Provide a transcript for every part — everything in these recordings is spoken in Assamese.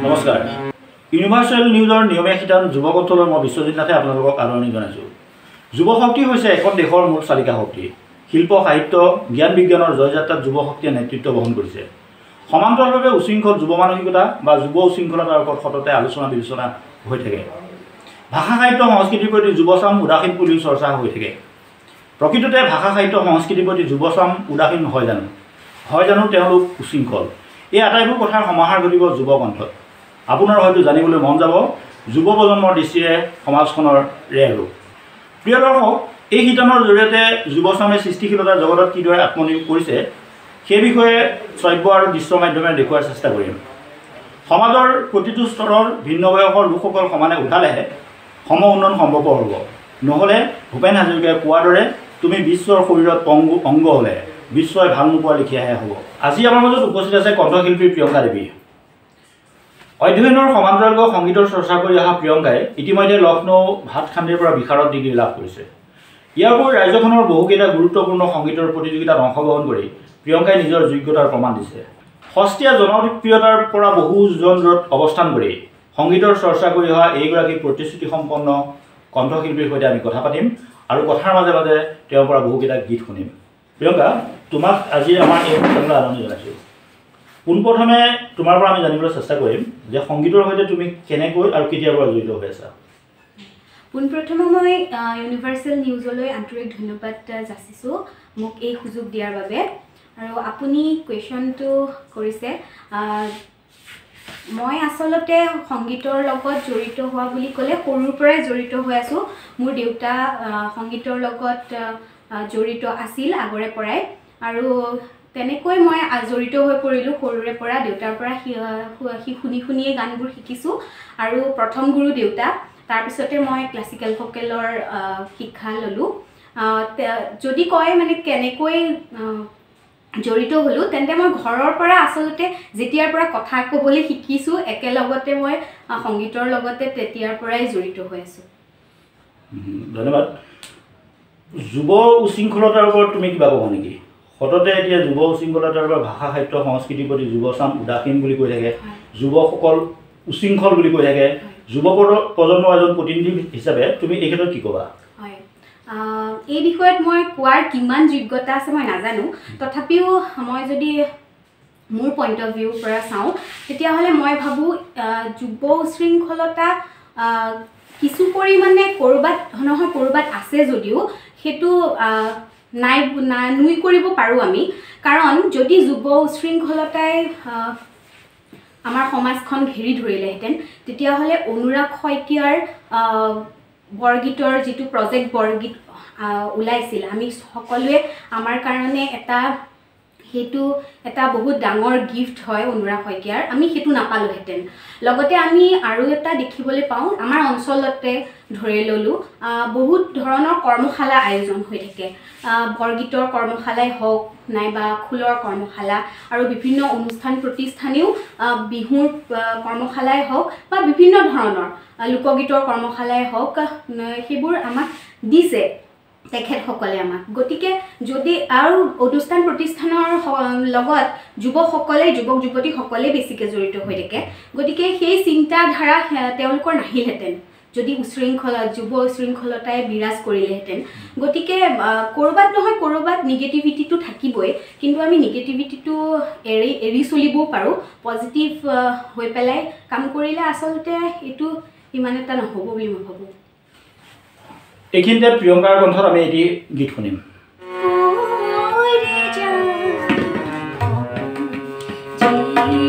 নমস্কাৰ ইউনিভাৰ্চেল নিউজৰ নিয়মীয়া শিতান যুবকত্বলৈ মই বিশ্বজিৎ নাথে আপোনালোকক আদৰণি জনাইছোঁ। যুৱ শক্তি হৈছে এখন দেশৰ মূল চালিকা শক্তি। শিল্প সাহিত্য জ্ঞান বিজ্ঞানৰ জয়যাত্ৰাত যুৱ শক্তিয়ে নেতৃত্ব বহন কৰিছে। সমান্তৰালভাৱে উশৃংখল যুৱ মানসিকতা বা যুৱ উশৃংখলতাৰ ওপৰত সততে আলোচনা বিবেচনা হৈ থাকে। ভাষা সাহিত্য সংস্কৃতিৰ প্ৰতি যুৱচাম উদাসীন বুলিও চৰ্চা হৈ থাকে। প্ৰকৃততে ভাষা সাহিত্য সংস্কৃতিৰ প্ৰতি যুৱচাম উদাসীন হয় জানো তেওঁলোক উশৃংখল? এই আটাইবোৰ কথাৰ সমাহাৰ ঘটিব যুবকণ্ঠত। আপোনাৰ হয়তো জানিবলৈ মন যাব যুৱ প্ৰজন্মৰ দৃষ্টিৰে সমাজখনৰ ৰেহ ৰূপ। প্ৰিয় দৰ্শক, এই শিতানৰ জৰিয়তে যুৱচামে সৃষ্টিশীলতাৰ জগতত কিদৰে আত্মনিয়োগ কৰিছে সেই বিষয়ে শ্ৰব্য আৰু দৃশ্য মাধ্যমেৰে দেখুওৱাৰ চেষ্টা কৰিম। সমাজৰ প্ৰতিটো স্তৰৰ ভিন্ন বয়সৰ লোকসকল সমানে উঠালেহে সম উন্নয়ন সম্ভৱপৰ হ'ব। নহ'লে ভূপেন হাজৰিকাই কোৱাৰ দৰে তুমি বিশ্বৰ শৰীৰত অংগ হ'লে বিশ্বই ভাল নোপোৱা লিখিয়াহে হ'ব। আজি আমাৰ মাজত উপস্থিত আছে কণ্ঠশিল্পী প্ৰিয়ংকা দেৱী। অধ্যয়নৰ সমান্তৰালকৈ সংগীতৰ চৰ্চা কৰি অহা প্ৰিয়ংকাই ইতিমধ্যে লক্ষ্ণৌ ভাতখাণ্ডেৰ পৰা বিশাৰদ ডিগ্ৰী লাভ কৰিছে। ইয়াৰ উপৰি ৰাজ্যখনৰ বহুকেইটা গুৰুত্বপূৰ্ণ সংগীতৰ প্ৰতিযোগিতাত অংশগ্ৰহণ কৰি প্ৰিয়ংকাই নিজৰ যোগ্যতাৰ প্ৰমাণ দিছে। সস্তীয়া জনপ্ৰিয়তাৰ পৰা বহুজন দূৰত অৱস্থান কৰি সংগীতৰ চৰ্চা কৰি অহা এইগৰাকী প্ৰতিশ্ৰুতিসম্পন্ন কণ্ঠশিল্পীৰ সৈতে আমি কথা পাতিম আৰু কথাৰ মাজে মাজে তেওঁৰ পৰা বহুকেইটা গীত শুনিম। প্ৰিয়ংকা, তোমাক আজি আমাৰ এই অনুষ্ঠানলৈ আদৰণি জনাইছোঁ। পোনপ্ৰথমে তোমাৰ পৰা আমি জানিবলৈ চেষ্টা কৰিম যে সংগীতৰ সৈতে তুমি কেনেকৈ আৰু কেতিয়াৰ পৰা জড়িত হৈ আছা? পোনপ্ৰথমে মই ইউনিভাৰ্চেল নিউজলৈ আন্তৰিক ধন্যবাদ যাচিছোঁ মোক এই সুযোগ দিয়াৰ বাবে। আৰু আপুনি কুৱেশ্যনটো কৰিছে, মই আচলতে সংগীতৰ লগত জড়িত হোৱা বুলি ক'লে সৰুৰ পৰাই জড়িত হৈ আছোঁ। মোৰ দেউতা সংগীতৰ লগত জড়িত আছিল আগৰে পৰাই, আৰু তেনেকৈ মই জড়িত হৈ পৰিলোঁ সৰুৰে পৰা। দেউতাৰ পৰা শুনিয়ে গানবোৰ শিকিছোঁ, আৰু প্ৰথম গুৰু দেউতা, তাৰপিছতে মই ক্লাছিকেল ভকেলৰ শিক্ষা ল'লোঁ। যদি কয় মানে কেনেকৈ জড়িত হ'লোঁ, তেন্তে মই ঘৰৰ পৰা আচলতে যেতিয়াৰ পৰা কথা ক'বলৈ শিকিছোঁ একেলগতে মই সংগীতৰ লগতে তেতিয়াৰ পৰাই জড়িত হৈ আছোঁ। ধন্যবাদ। যুৱ উশৃংখলতাৰ ওপৰত তুমি কিবা ক'বা নেকি? সততে এতিয়া যুৱ উশৃংখলতাৰ পৰা ভাষা সাহিত্য সংস্কৃতিৰ প্ৰতি যুৱচাম উদাসীন বুলি কৈ থাকে, যুৱকসকল উশৃংখল বুলি কৈ থাকে। যুৱ প্ৰজন্মৰ এজন প্ৰতিনিধি হিচাপে তুমি এই ক্ষেত্ৰত কি ক'বা? হয়, এই বিষয়ত মই কোৱাৰ কিমান যোগ্যতা আছে মই নাজানো। তথাপিও মই যদি মোৰ পইণ্ট অফ ভিউৰ পৰা চাওঁ তেতিয়াহ'লে মই ভাবোঁ যুৱ উশৃংখলতা কিছু পৰিমাণে ক'ৰবাত আছে যদিও সেইটো নুই কৰিব পাৰোঁ আমি। কাৰণ যদি যুৱ উশৃংখলতাই আমাৰ সমাজখন ঘেৰি ধৰিলেহেঁতেন তেতিয়াহ'লে অনুৰাগ শইকীয়াৰ বৰগীতৰ যিটো প্ৰজেক্ট বৰগীত ওলাইছিল, আমি সকলোৱে আমাৰ কাৰণে সেইটো এটা বহুত ডাঙৰ গিফ্ট হয় অনুৰাগ শইকীয়াৰ, আমি সেইটো নাপালোহেঁতেন। লগতে আমি আৰু এটা দেখিবলৈ পাওঁ, আমাৰ অঞ্চলতে ধৰি ল'লোঁ বহুত ধৰণৰ কৰ্মশালা আয়োজন হৈ থাকে। বৰগীতৰ কৰ্মশালাই হওক নাইবা খোলৰ কৰ্মশালা, আৰু বিভিন্ন অনুষ্ঠান প্ৰতিষ্ঠানেও বিহুৰ কৰ্মশালাই হওক বা বিভিন্ন ধৰণৰ লোকগীতৰ কৰ্মশালাই হওক সেইবোৰ আমাক দিছে তেখেতসকলে আমাক। গতিকে যদি আৰু অনুষ্ঠান প্ৰতিষ্ঠানৰ লগত যুৱক যুৱতীসকলে বেছিকৈ জড়িত হৈ থাকে, গতিকে সেই চিন্তাধাৰা তেওঁলোকৰ নাহিলহেঁতেন যদি যুৱ উশৃংখলতাই বিৰাজ কৰিলেহেঁতেন। গতিকে ক'ৰবাত নহয় ক'ৰবাত নিগেটিভিটিটো থাকিবই, কিন্তু আমি নিগেটিভিটিটো এৰি চলিবও পাৰোঁ। পজিটিভ হৈ পেলাই কাম কৰিলে আচলতে এইটো ইমান এটা নহ'ব বুলি মই ভাবোঁ। এইখিনিতে প্ৰিয়ংকাৰ কণ্ঠত আমি এটি গীত শুনিম। Jai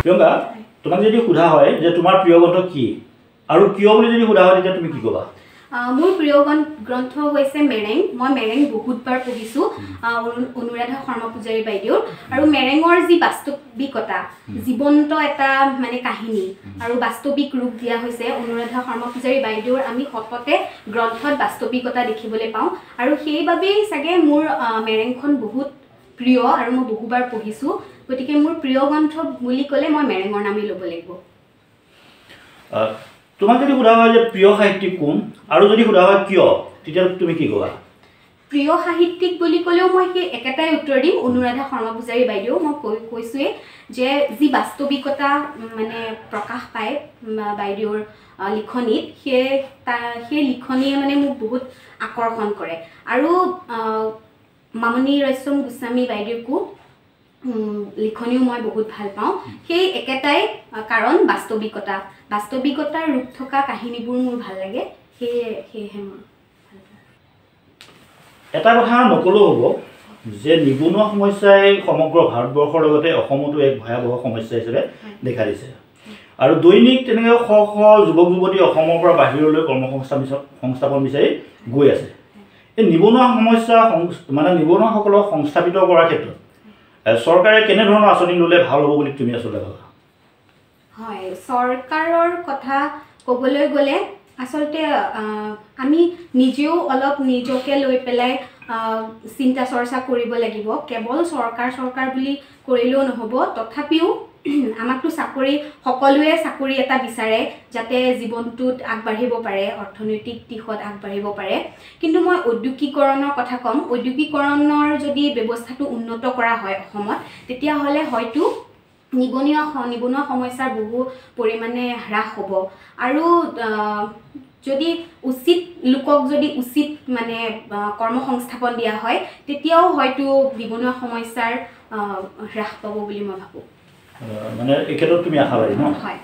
প্ৰিয়ংকা তোমাক যদি সোধা হয় যে তোমাৰ প্ৰিয় গ্ৰন্থ কি আৰু কিয় বুলি যদি সোধা হয় তেতিয়া তুমি কি ক'বা মোৰ প্ৰিয় গ্ৰন্থ হৈছে মেৰেং মই মেৰেং বহুতবাৰ পঢ়িছোঁ অনুৰাধা শৰ্মা পূজাৰী বাইদেউৰ আৰু মেৰেঙৰ যি বাস্তৱিকতা জীৱন্ত এটা মানে কাহিনী আৰু বাস্তৱিক ৰূপ দিয়া হৈছে অনুৰাধা শৰ্মা পূজাৰী বাইদেউৰ আমি সততে গ্ৰন্থত বাস্তৱিকতা দেখিবলৈ পাওঁ আৰু সেইবাবেই চাগে মোৰ মেৰেংখন বহুত প্ৰিয় আৰু মই বহুবাৰ পঢ়িছোঁ গতিকে মোৰ প্ৰিয় গ্ৰন্থ বুলি ক'লে মই মেৰেঙৰ নামেই ল'ব লাগিব তোমাক যদি সোধা হয় যে প্ৰিয় সাহিত্যিক কোন আৰু যদি সোধা হয় কিয় তেতিয়া তুমি কি ক'বা প্ৰিয় সাহিত্যিক বুলি ক'লেও মই সেই একেটাই উত্তৰ দিম অনুৰাধা শৰ্মা পূজাৰী বাইদেউ মই কৈছোঁৱেই যে যি বাস্তৱিকতা মানে প্ৰকাশ পায় বাইদেউৰ লিখনিত সেই লিখনিয়ে মানে মোক বহুত আকৰ্ষণ কৰে আৰু মামণি ৰয়ছম গোস্বামী বাইদেউকো লিখনিও মই বহুত ভাল পাওঁ সেই একেটাই কাৰণ বাস্তৱিকতাৰ ৰূপ থকা কাহিনীবোৰ মোৰ ভাল লাগে সেয়েহে মই এটা কথা নকলেও হ'ব যে নিবনুৱা সমস্যাই সমগ্ৰ ভাৰতবৰ্ষৰ লগতে অসমতো এক ভয়াৱহ সমস্যা হিচাপে দেখা দিছে আৰু দৈনিক তেনেকৈ শ শ যুৱক যুৱতী অসমৰ পৰা বাহিৰলৈ সংস্থাপন বিচাৰি গৈ আছে এই নিবনুৱা সমস্যা মানে নিবনুৱাসকলক সংস্থাপিত কৰাৰ ক্ষেত্ৰত চৰকাৰে কেনেধৰণৰ আঁচনি ল'লে ভাল হ'ব বুলি তুমি আচলতে ভাবা হয় চৰকাৰৰ কথা ক'বলৈ গ'লে আচলতে আমি নিজেও অলপ নিজকে লৈ পেলাই চিন্তা চৰ্চা কৰিব লাগিব কেৱল চৰকাৰ বুলি কৰিলেও নহ'ব তথাপিও আমাকতো সকলোৱে চাকৰি এটা বিচাৰে যাতে জীৱনটোত আগবাঢ়িব পাৰে অৰ্থনৈতিক দিশত আগবাঢ়িব পাৰে কিন্তু মই ঔদ্যোগিকৰণৰ কথা ক'ম ঔদ্যোগিকৰণৰ যদি ব্যৱস্থাটো উন্নত কৰা হয় অসমত তেতিয়াহ'লে হয়তো নিবনুৱা সমস্যাৰ বহু পৰিমাণে হ্ৰাস হ'ব আৰু যদি উচিত লোকক যদি উচিত মানে কৰ্মসংস্থাপন দিয়া হয় তেতিয়াও হয়তো নিবনুৱা সমস্যাৰ হ্ৰাস পাব বুলি মই ভাবোঁ মানে এই ক্ষেত্ৰত তুমি আশাবাদী ন হয়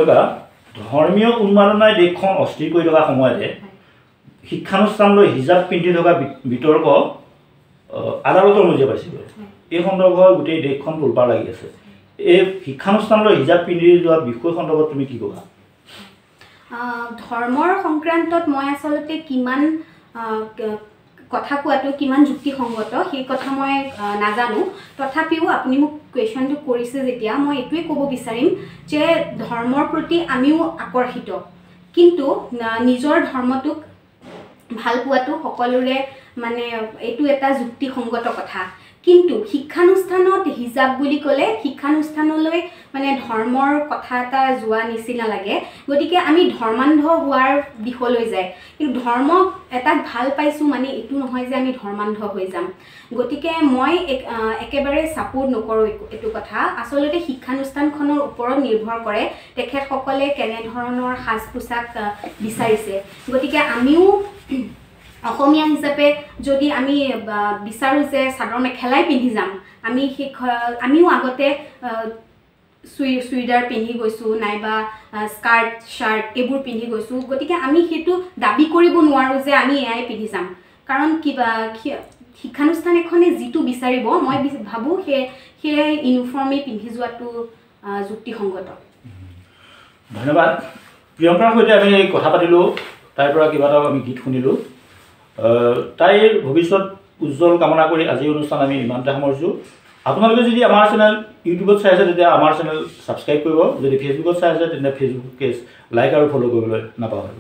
প্ৰিয়ংকা, ধৰ্মীয় উন্মাদনাই দেশখন অস্থিৰ কৰি থকা সময়তে শিক্ষানুষ্ঠানলৈ হিজাব পিন্ধি থকা বিতৰ্ক আদালতৰ মজিয়া পাইছেগৈ। এই সন্দৰ্ভত গোটেই দেশখন তোলপাৰ লাগি আছে। এই শিক্ষানুষ্ঠানলৈ হিজাব পিন্ধি যোৱা বিষয় সন্দৰ্ভত তুমি কি ক'বা? ধৰ্মৰ সংক্ৰান্তত মই আচলতে কিমান কথা কোৱাটো কিমান যুক্তিসংগত সেই কথা মই নাজানো। তথাপিও আপুনি মোক কুৱেশ্যনটো কৰিছে যেতিয়া মই এইটোৱে ক'ব বিচাৰিম যে ধৰ্মৰ প্ৰতি আমিও আকৰ্ষিত, কিন্তু নিজৰ ধৰ্মটোক ভাল পোৱাটো সকলোৰে মানে এইটো এটা যুক্তিসংগত কথা। কিন্তু শিক্ষানুষ্ঠানত হিজাব বুলি ক'লে শিক্ষানুষ্ঠানলৈ মানে ধৰ্মৰ কথা এটা যোৱা নিচিনা লাগে। গতিকে আমি ধৰ্মান্ধ হোৱাৰ দিশলৈ যায়, কিন্তু ধৰ্মক এটা ভাল পাইছোঁ মানে এইটো নহয় যে আমি ধৰ্মান্ধ হৈ যাম। গতিকে মই একেবাৰে ছাপোৰ্ট নকৰোঁ এইটো কথা। আচলতে শিক্ষানুষ্ঠানখনৰ ওপৰত নিৰ্ভৰ কৰে তেখেতসকলে কেনেধৰণৰ সাজ পোছাক বিচাৰিছে। গতিকে আমিও অসমীয়া হিচাপে যদি আমি বিচাৰোঁ যে চাদৰ মেখেলাই পিন্ধি যাম, আমিও আগতে চুইদাৰ পিন্ধি গৈছোঁ নাইবা স্কাৰ্ট শ্বাৰ্ট এইবোৰ পিন্ধি গৈছোঁ। গতিকে আমি সেইটো দাবী কৰিব নোৱাৰোঁ যে আমি এয়াই পিন্ধি যাম, কাৰণ কিবা শিক্ষানুষ্ঠান এখনে যিটো বিচাৰিব মই ভাবোঁ সেই ইউনিফৰ্মেই পিন্ধি যোৱাটো যুক্তিসংগত। ধন্যবাদ। প্ৰিয়ংকাৰ সৈতে আমি কথা পাতিলোঁ, তাইৰ পৰা কিবা এটা আমি গীত শুনিলোঁ। তাইৰ ভৱিষ্যত উজ্জ্বল কামনা কৰি আজিৰ অনুষ্ঠান আমি ইমানতে সামৰিছোঁ। আপোনালোকে যদি আমাৰ চেনেল ইউটিউবত চাই আছে তেতিয়া আমাৰ চেনেল ছাবস্ক্ৰাইব কৰিব, যদি ফেচবুকত চাই আছে তেন্তে ফেচবুক পেজ লাইক আৰু ফ'ল' কৰিবলৈ নাপাহৰিব।